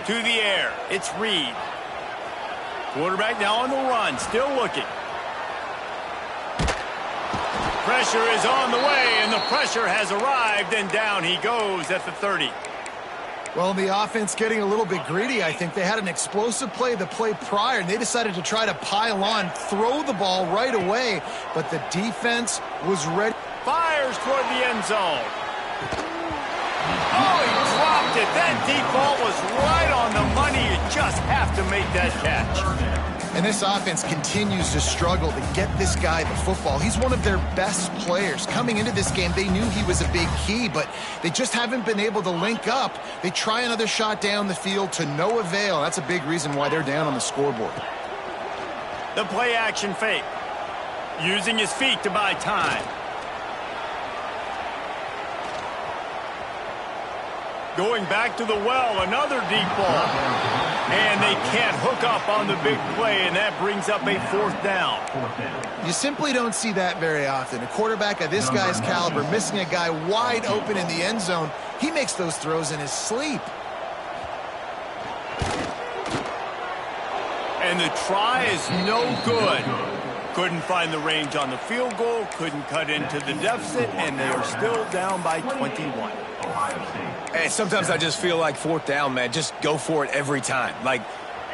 To the air. It's Reed. Quarterback now on the run. Still looking. Pressure is on the way, and the pressure has arrived, and down he goes at the 30. Well, the offense getting a little bit greedy. I think they had an explosive play the play prior, and they decided to try to pile on, throw the ball right away, but the defense was ready. Fires toward the end zone. Oh, he dropped it. That deep ball was right on the money. You just have to make that catch. And this offense continues to struggle to get this guy the football. He's one of their best players. Coming into this game, they knew he was a big key, but they just haven't been able to link up. They try another shot down the field to no avail. That's a big reason why they're down on the scoreboard. The play action fake. Using his feet to buy time. Going back to the well, another deep ball. And they can't hook up on the big play, and that brings up a 4th down. You simply don't see that very often. A quarterback of this guy's caliber missing a guy wide open in the end zone. He makes those throws in his sleep. And the try is no good. Couldn't find the range on the field goal, couldn't cut into the deficit, and they are still down by 21. Hey, sometimes I just feel like 4th down, man. Just go for it every time. Like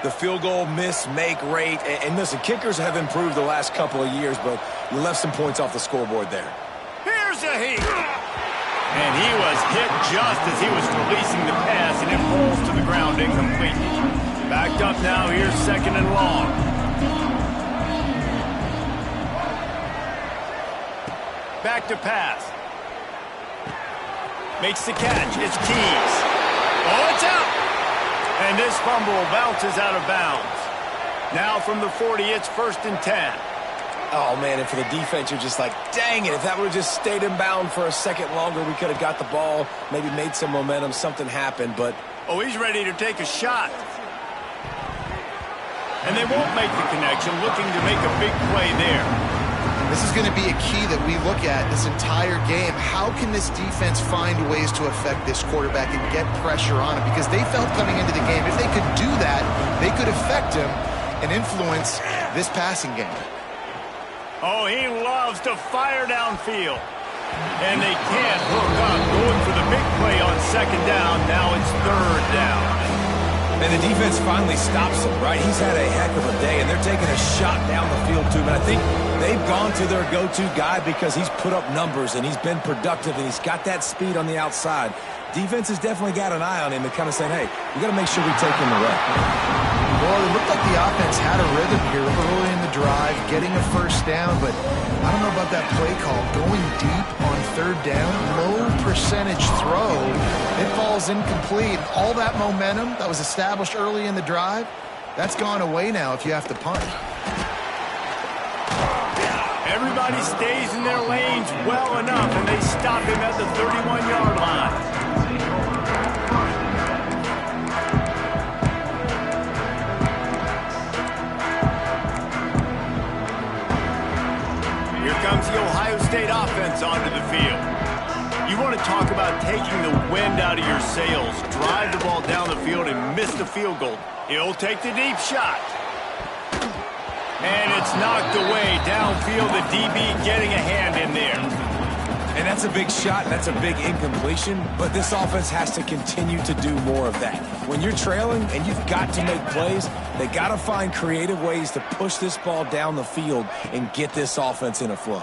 the field goal miss, make rate. And listen, kickers have improved the last couple of years, but you left some points off the scoreboard there. Here's a heat. And he was hit just as he was releasing the pass, and it falls to the ground incomplete. Backed up now, here's 2nd and long. Back to pass. Makes the catch. It's Keys. Oh, it's out. And this fumble bounces out of bounds. Now from the 40, it's 1st and 10. Oh, man, and for the defense, you're just like, dang it. If that would have just stayed in bound for a second longer, we could have got the ball, maybe made some momentum, something happened, but... Oh, he's ready to take a shot. And they won't make the connection, looking to make a big play there. This is going to be a key that we look at this entire game. How can this defense find ways to affect this quarterback and get pressure on him? Because they felt coming into the game, if they could do that, they could affect him and influence this passing game. Oh, he loves to fire downfield. And they can't hook up, going for the big play on 2nd down. Now it's 3rd down. And the defense finally stops him, right? He's had a heck of a day, and they're taking a shot down the field to him. And I think they've gone to their go-to guy because he's put up numbers, and he's been productive, and he's got that speed on the outside. Defense has definitely got an eye on him and kind of saying, hey, we got to make sure we take him away. Well, it looked like the offense had a rhythm here early in the drive, getting a 1st down, but I don't know about that play call. Going deep on 3rd down, low percentage throw, it falls incomplete. All that momentum that was established early in the drive, that's gone away now if you have to punt. Everybody stays in their lanes well enough, and they stop him at the 31-yard line. Here comes the Ohio State offense onto the field. You want to talk about taking the wind out of your sails. Drive the ball down the field and miss the field goal. He'll take the deep shot. And it's knocked away downfield. The DB getting a hand in there. And that's a big shot, and that's a big incompletion, but this offense has to continue to do more of that. When you're trailing and you've got to make plays, they got to find creative ways to push this ball down the field and get this offense in a flow.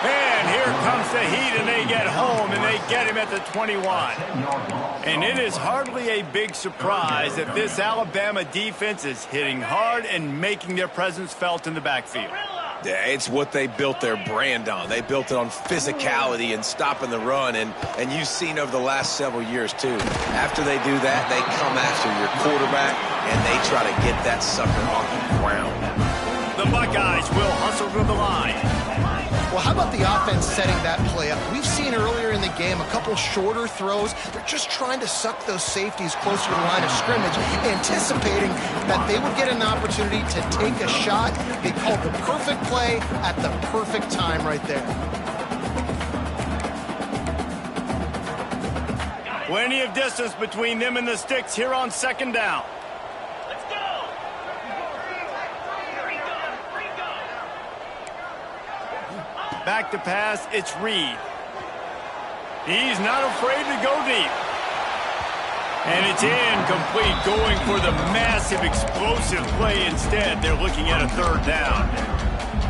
And here comes the heat, and they get home, and they get him at the 21. And it is hardly a big surprise that this Alabama defense is hitting hard and making their presence felt in the backfield. Yeah, it's what they built their brand on. They built it on physicality and stopping the run, and you've seen over the last several years, too. After they do that, they come after your quarterback, and they try to get that sucker off the ground. The Buckeyes will hustle to the line. Well, how about the offense setting that play up? We've seen earlier in the game a couple shorter throws. They're just trying to suck those safeties closer to the line of scrimmage, anticipating that they would get an opportunity to take a shot. They called the perfect play at the perfect time right there. Plenty of distance between them and the sticks here on second down. Let's go. Back to pass, it's Reed. He's not afraid to go deep. And it's incomplete, going for the massive explosive play instead. They're looking at a third down.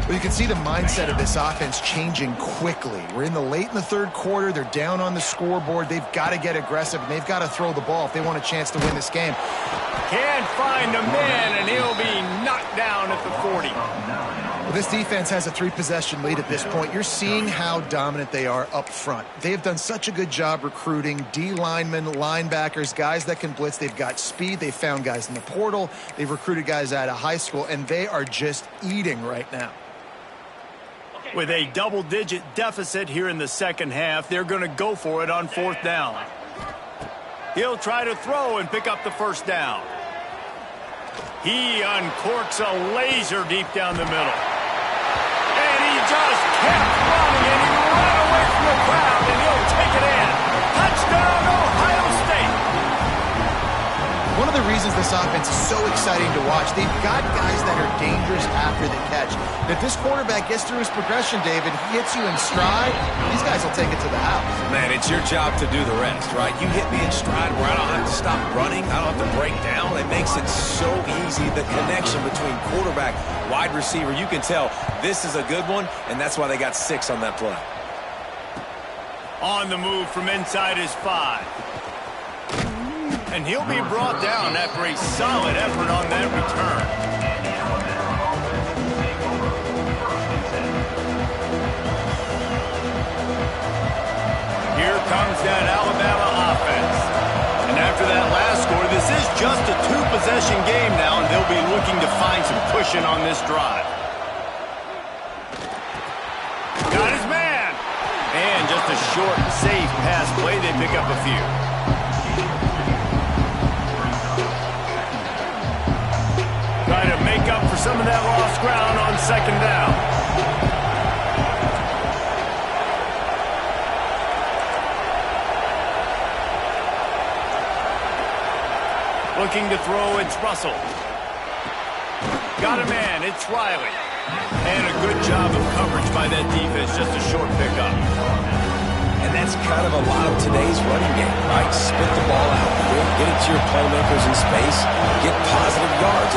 Well, you can see the mindset of this offense changing quickly. We're in the third quarter. They're down on the scoreboard. They've got to get aggressive, and they've got to throw the ball if they want a chance to win this game. Can't find a man, and he'll be knocked down at the 40. Well, this defense has a 3-possession lead at this point. You're seeing how dominant they are up front. They have done such a good job recruiting D linemen, linebackers, guys that can blitz. They've got speed. They've found guys in the portal. They've recruited guys out of high school, and they are just eating right now. With a double-digit deficit here in the second half, they're going to go for it on fourth down. He'll try to throw and pick up the first down. He uncorks a laser deep down the middle. And he just kept running, and he ran away from the crowd, and he'll take it in. Touchdown, Ohio State! One of the reasons this offense is so exciting to watch, they've got guys that are dangerous after the catch. And if this quarterback gets through his progression, David, he hits you in stride, these guys will take it to the house. Man, it's your job to do the rest, right? You hit me in stride where I don't have to stop running. I don't have to break down. It makes it so easy. The connection between quarterback, wide receiver, you can tell this is a good one, and that's why they got 6 on that play. On the move from inside his 5. And he'll be brought down after a solid effort on that return. Here comes that Alabama offense. And after that last score, this is just a 2-possession game now, and they'll be looking to find some cushion on this drive. Got his man. And just a short, safe pass play. They pick up a few. Try to make up for some of that lost ground on second down. Looking to throw, it's Russell. Got a man, it's Riley. And a good job of coverage by that defense, just a short pickup. And that's kind of a lot of today's running game, right? Spit the ball out quick, get it to your playmakers in space, get positive yards.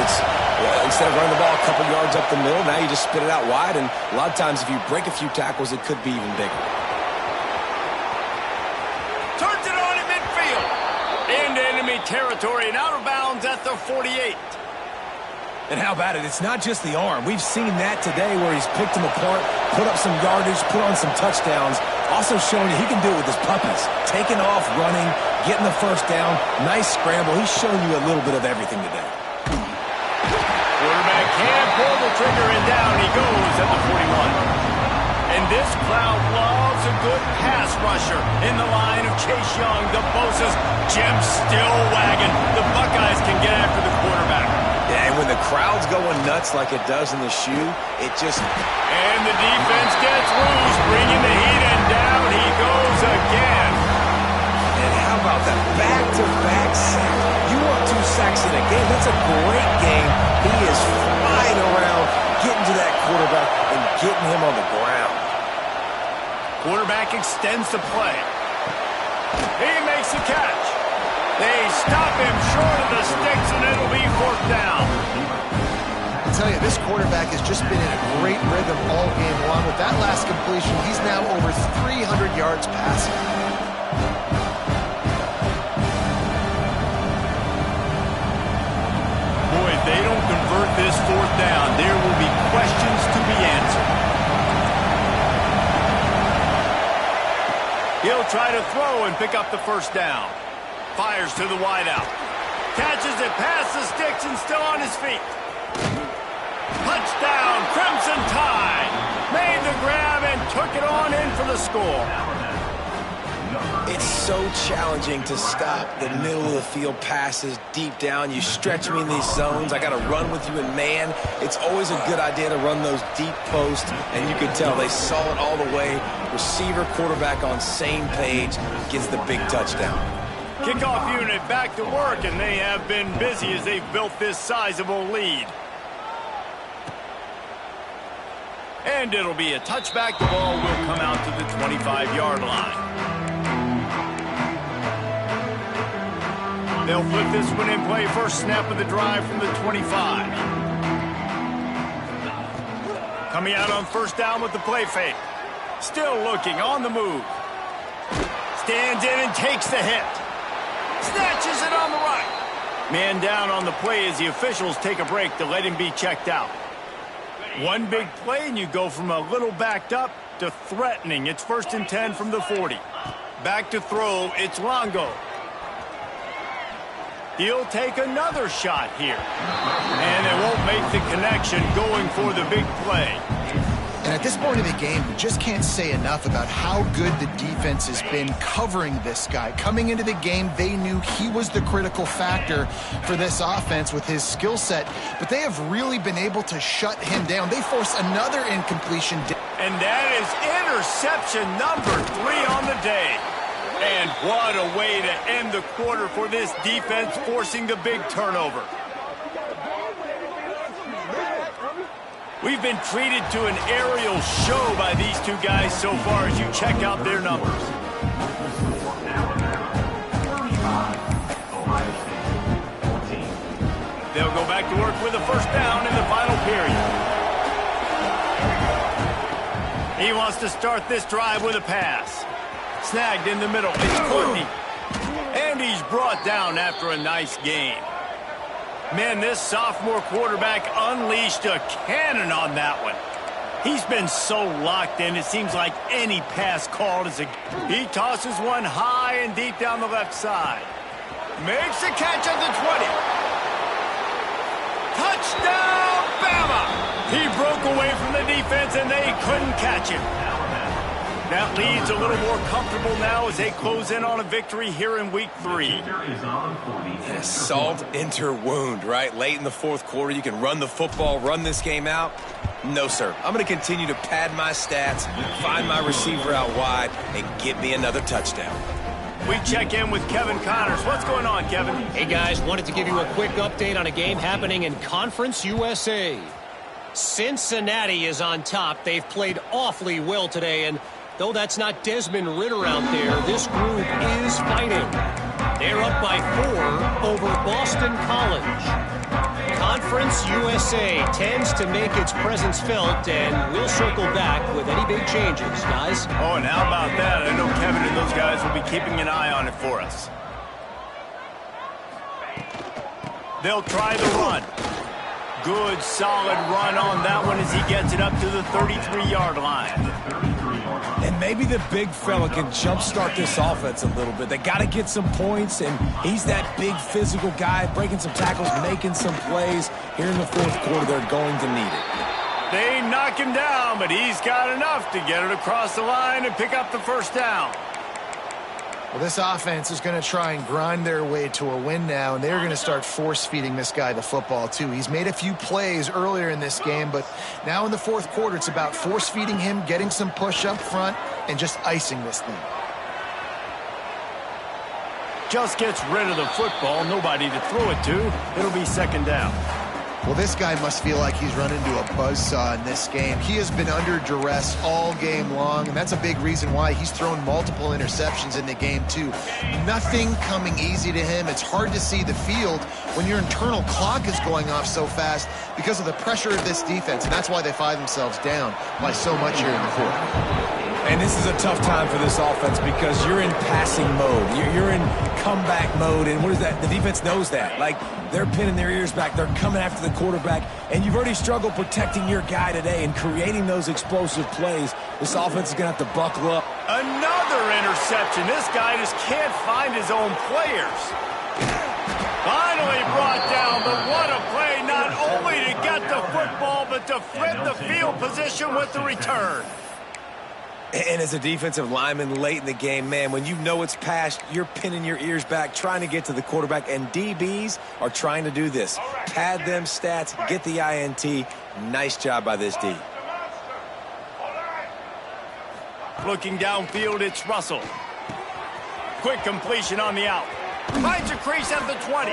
Instead of running the ball a couple yards up the middle, now you just spit it out wide, and a lot of times if you break a few tackles, it could be even bigger. Turns it on in midfield. Into enemy territory and out of bounds at the 48. And how about it? It's not just the arm. We've seen that today where he's picked them apart, put up some yardage, put on some touchdowns, also showing you he can do it with his puppies. Taking off, running, getting the first down, nice scramble. He's shown you a little bit of everything today. Quarterback can't pull the trigger, and down he goes at the 41. And this crowd loves a good pass rusher in the line of Chase Young, the Bosa's, Jim still wagging. The Buckeyes can get after the quarterback. Yeah, and when the crowd's going nuts like it does in the shoe, it just... And the defense gets loose, bringing the heat, and down he goes again. And how about that back-to-back sack? You want 2 sacks in a game? That's a great game. He is flying around, getting to that quarterback and getting him on the ground. Quarterback extends the play. He makes the catch. They stop him short of the sticks, and it'll be fourth down. I tell you, this quarterback has just been in a great rhythm all game long. With that last completion, he's now over 300 yards passing. Boy, if they don't convert this fourth down, there will be questions to be answered. He'll try to throw and pick up the first down. Fires to the wideout. Catches it past the sticks and still on his feet. Touchdown, Crimson Tide. Made the grab and took it on in for the score. It's so challenging to stop the middle of the field passes deep down. You stretch me in these zones. I got to run with you in man. It's always a good idea to run those deep posts, and you can tell they saw it all the way. Receiver, quarterback on same page, gets the big touchdown. Kickoff unit back to work, and they have been busy as they've built this sizable lead. And it'll be a touchback. The ball will come out to the 25-yard line. They'll flip this one in play. First snap of the drive from the 25. Coming out on first down with the play fake. Still looking on the move. Stands in and takes the hit. Snatches it on the right. Man down on the play as the officials take a break to let him be checked out. One big play and you go from a little backed up to threatening. It's 1st and 10 from the 40. Back to throw. It's Longo. He'll take another shot here. And they won't make the connection going for the big play. And at this point in the game, we just can't say enough about how good the defense has been covering this guy. Coming into the game, they knew he was the critical factor for this offense with his skill set, but they have really been able to shut him down. They force another incompletion. And that is interception number 3 on the day. And what a way to end the quarter for this defense, forcing the big turnover. We've been treated to an aerial show by these two guys so far as you check out their numbers. They'll go back to work with a first down in the final period. He wants to start this drive with a pass. Snagged in the middle. It's Courtney. And he's brought down after a nice gain. Man, this sophomore quarterback unleashed a cannon on that one. He's been so locked in, it seems like any pass called is a... He tosses one high and deep down the left side. Makes the catch at the 20. Touchdown, Bama! He broke away from the defense and they couldn't catch him. That leads a little more comfortable now as they close in on a victory here in week 3. Salt into wound, right? Late in the fourth quarter, you can run the football, run this game out. No, sir. I'm going to continue to pad my stats, find my receiver out wide, and get me another touchdown. We check in with Kevin Connors. What's going on, Kevin? Hey, guys. Wanted to give you a quick update on a game happening in Conference USA. Cincinnati is on top. They've played awfully well today, and though that's not Desmond Ridder out there, this group is fighting. They're up by 4 over Boston College. Conference USA tends to make its presence felt, and we'll circle back with any big changes, guys. Oh, and how about that? I know Kevin and those guys will be keeping an eye on it for us. They'll try the run. Good, solid run on that one as he gets it up to the 33-yard line. And maybe the big fella can jumpstart this offense a little bit. They got to get some points, and he's that big physical guy, breaking some tackles, making some plays. Here in the fourth quarter, they're going to need it. They knock him down, but he's got enough to get it across the line and pick up the first down. Well, this offense is going to try and grind their way to a win now, and they're going to start force-feeding this guy the football, too. He's made a few plays earlier in this game, but now in the fourth quarter, it's about force-feeding him, getting some push up front, and just icing this thing. Just gets rid of the football, nobody to throw it to. It'll be second down. Well, this guy must feel like he's run into a buzzsaw in this game. He has been under duress all game long, and that's a big reason why he's thrown multiple interceptions in the game, too. Nothing coming easy to him. It's hard to see the field when your internal clock is going off so fast because of the pressure of this defense, and that's why they find themselves down by so much here in the fourth. And this is a tough time for this offense because you're in passing mode. You're in comeback mode, and what is that? The defense knows that. Like, they're pinning their ears back. They're coming after the quarterback, and you've already struggled protecting your guy today and creating those explosive plays. This offense is going to have to buckle up. Another interception. This guy just can't find his own players. Finally brought down, but what a play, not only to get the football, but to flip the field position with the return. And as a defensive lineman late in the game, man, when you know it's past, you're pinning your ears back, trying to get to the quarterback, and DBs are trying to do this. Pad them stats, get the INT. Nice job by this D. Looking downfield, it's Russell. Quick completion on the out. Finds a crease at the 20.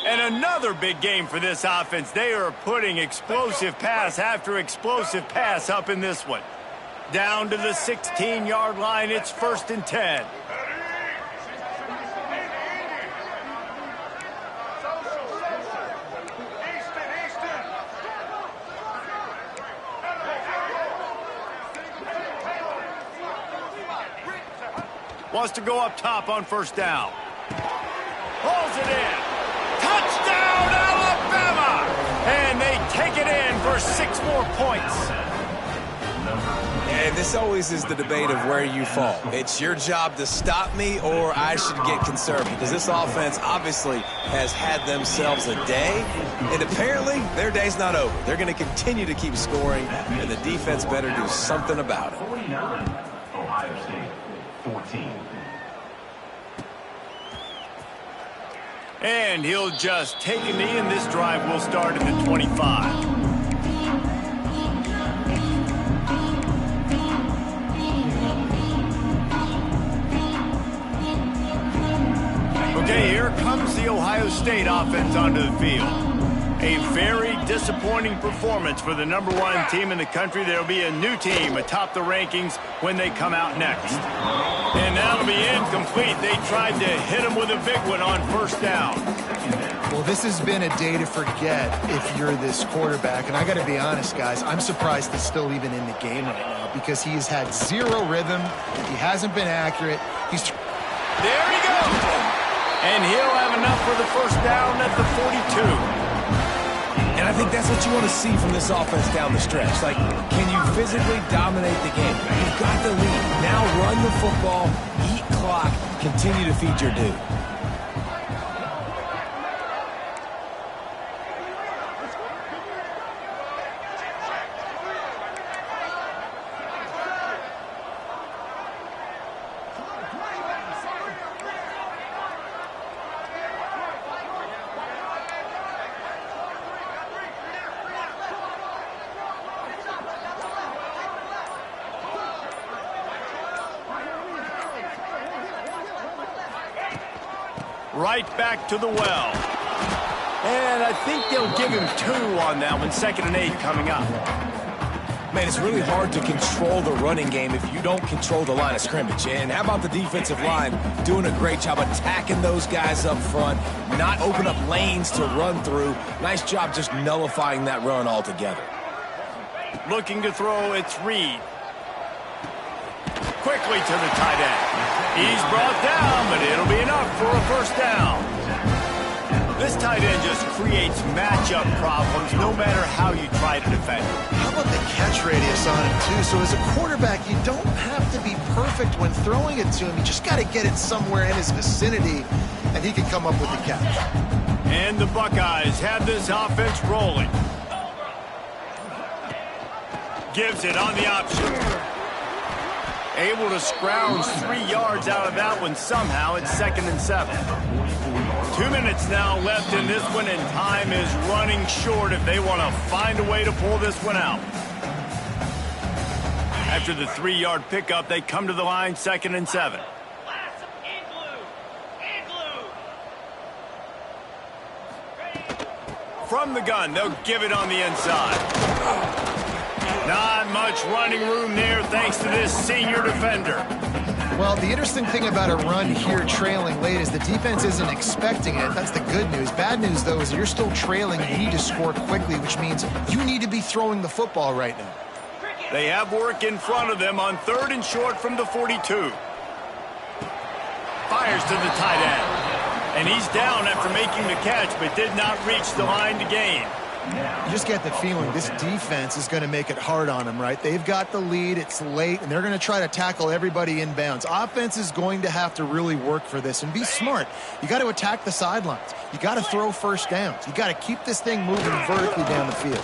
And another big game for this offense. They are putting explosive pass after explosive pass up in this one. Down to the 16-yard line. It's 1st and 10. Wants to go up top on 1st down. Pulls it in. Touchdown, Alabama! And they take it in for 6 more points. And this always is the debate of where you fall. It's your job to stop me, or I should get conservative, because this offense obviously has had themselves a day, and apparently their day's not over. They're going to continue to keep scoring, and the defense better do something about it. 49, Ohio State, 14. And he'll just take a knee, and this drive will start at the 25. Okay, here comes the Ohio State offense onto the field. A very disappointing performance for the #1 team in the country. There will be a new team atop the rankings when they come out next. And that'll be incomplete. They tried to hit him with a big one on 1st down. Well, this has been a day to forget if you're this quarterback. And I got to be honest, guys, I'm surprised he's still even in the game right now because he has had 0 rhythm. He hasn't been accurate. There he goes. And he'll have enough for the 1st down at the 42. And I think that's what you want to see from this offense down the stretch. Like, can you physically dominate the game? You've got the lead. Now run the football, eat clock, continue to feed your dude. Right back to the well. And I think they'll give him 2 on that one. 2nd and 8 coming up. Man, it's really hard to control the running game if you don't control the line of scrimmage. And how about the defensive line doing a great job attacking those guys up front, not open up lanes to run through. Nice job just nullifying that run altogether. Looking to throw, it's Reed. Quickly to the tight end. He's brought down, but it'll be enough for a 1st down. This tight end just creates matchup problems no matter how you try to defend him. How about the catch radius on him, too? So as a quarterback, you don't have to be perfect when throwing it to him. You just got to get it somewhere in his vicinity, and he can come up with the catch. And the Buckeyes have this offense rolling. Gives it on the option. Able to scrounge 3 yards out of that one somehow. It's 2nd and 7. 2 minutes now left in this one, and time is running short if they want to find a way to pull this one out. After the 3-yard pickup, they come to the line, 2nd and 7. From the gun, they'll give it on the inside. Not much running room there thanks to this senior defender. Well, the interesting thing about a run here trailing late is the defense isn't expecting it. That's the good news. Bad news, though, is you're still trailing and you need to score quickly, which means you need to be throwing the football right now. They have work in front of them on 3rd and short from the 42. Fires to the tight end. And he's down after making the catch, but did not reach the line to gain. You just get the feeling this defense is going to make it hard on them, right? They've got the lead, it's late, and they're going to try to tackle everybody inbounds. Offense is going to have to really work for this and be smart. You got to attack the sidelines. You got to throw 1st downs. You got to keep this thing moving vertically down the field.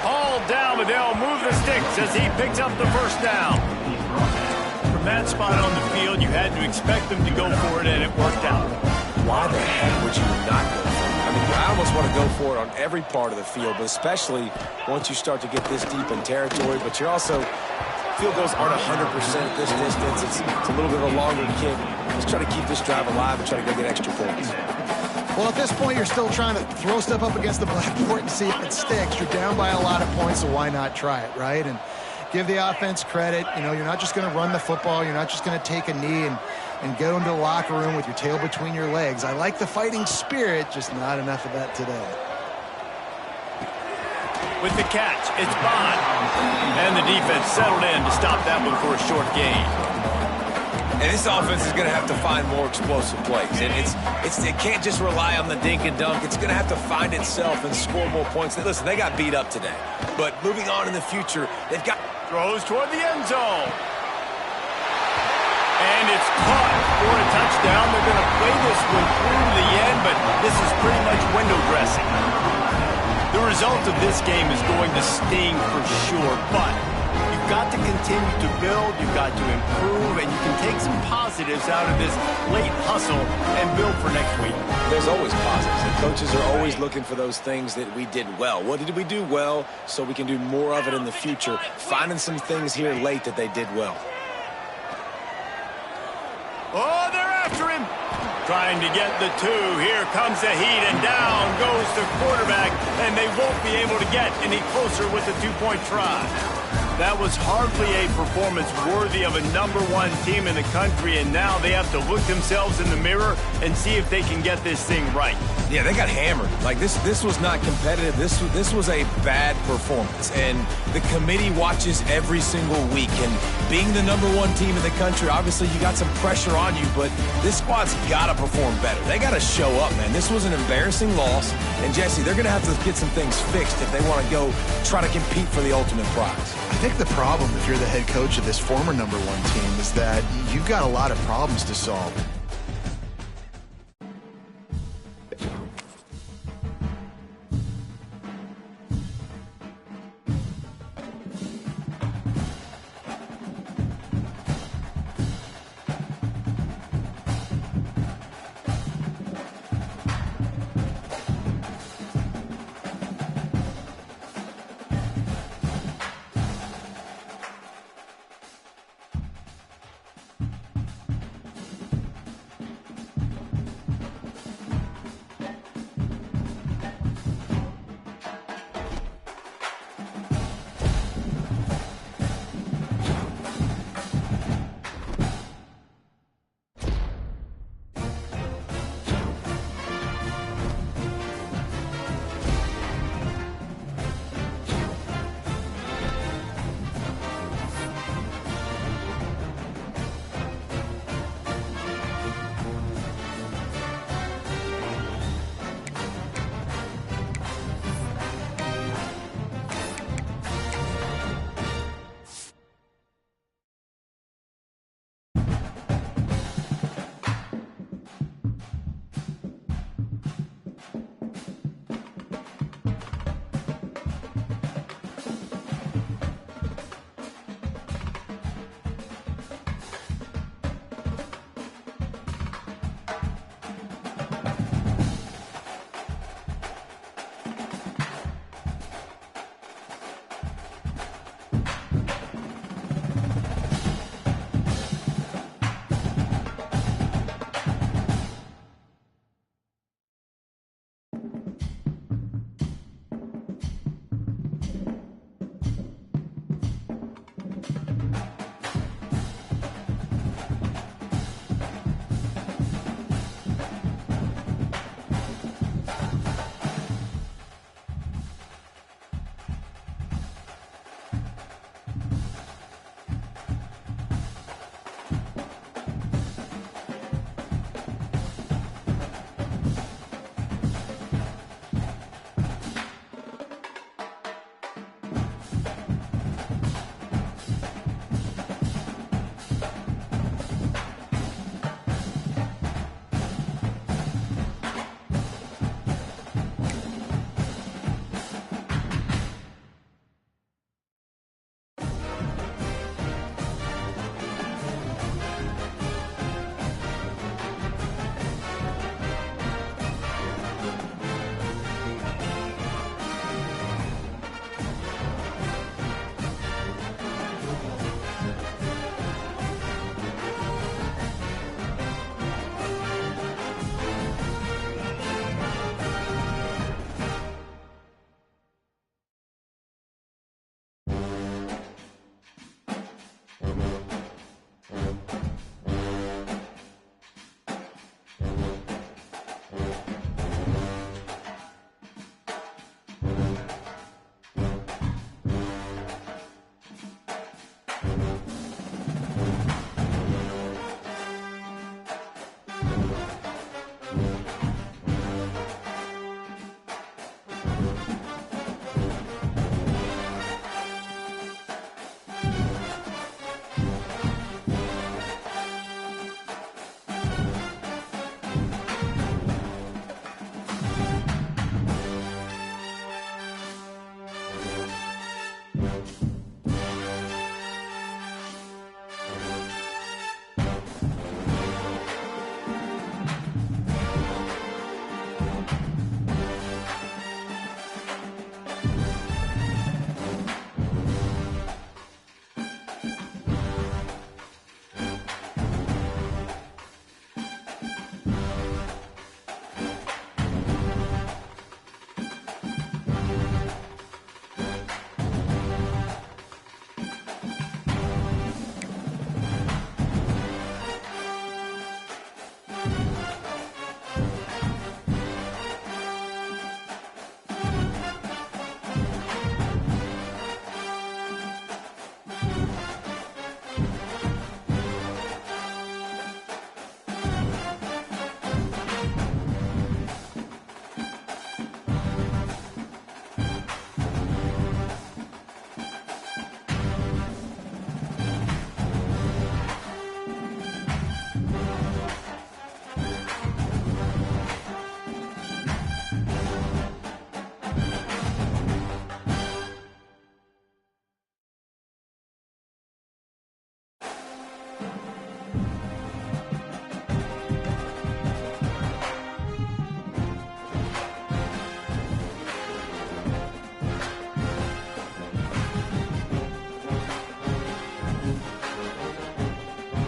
All down, but they'll move the sticks as he picks up the 1st down. From that spot on the field, you had to expect them to go for it, and it worked out. Why the heck would you not go for it? I mean, I almost want to go for it on every part of the field, but especially once you start to get this deep in territory. But you're also field goals aren't 100% at this distance. It's a little bit of a longer kick. Let's try to keep this drive alive and try to go get extra points. Well, at this point, you're still trying to throw stuff up against the blackboard and see if it sticks. You're down by a lot of points, so why not try it, right? And give the offense credit. You know, you're not just going to run the football. You're not just going to take a knee and go into the locker room with your tail between your legs. I like the fighting spirit, just not enough of that today. With the catch, it's Bond. And the defense settled in to stop that one for a short gain. And this offense is going to have to find more explosive plays. And it can't just rely on the dink and dunk. It's going to have to find itself and score more points. Listen, they got beat up today. But moving on in the future, they've got... Throws toward the end zone. And it's caught for a touchdown. They're going to play this one through to the end, but this is pretty much window dressing. The result of this game is going to sting for sure, but you've got to continue to build, you've got to improve, and you can take some positives out of this late hustle and build for next week. There's always positives, and coaches are always looking for those things that we did well. What did we do well so we can do more of it in the future? Finding some things here late that they did well. Oh, they're after him. Trying to get the two. Here comes the heat, and down goes the quarterback, and they won't be able to get any closer with the two-point try. That was hardly a performance worthy of a #1 team in the country, and now they have to look themselves in the mirror and see if they can get this thing right. Yeah, they got hammered. Like, this was not competitive. This was a bad performance, and the committee watches every single week. And being the #1 team in the country, obviously you got some pressure on you, but this squad's got to perform better. They got to show up, man. This was an embarrassing loss, and Jesse, they're going to have to get some things fixed if they want to go try to compete for the ultimate prize. I think the problem, if you're the head coach of this former #1 team, is that you've got a lot of problems to solve.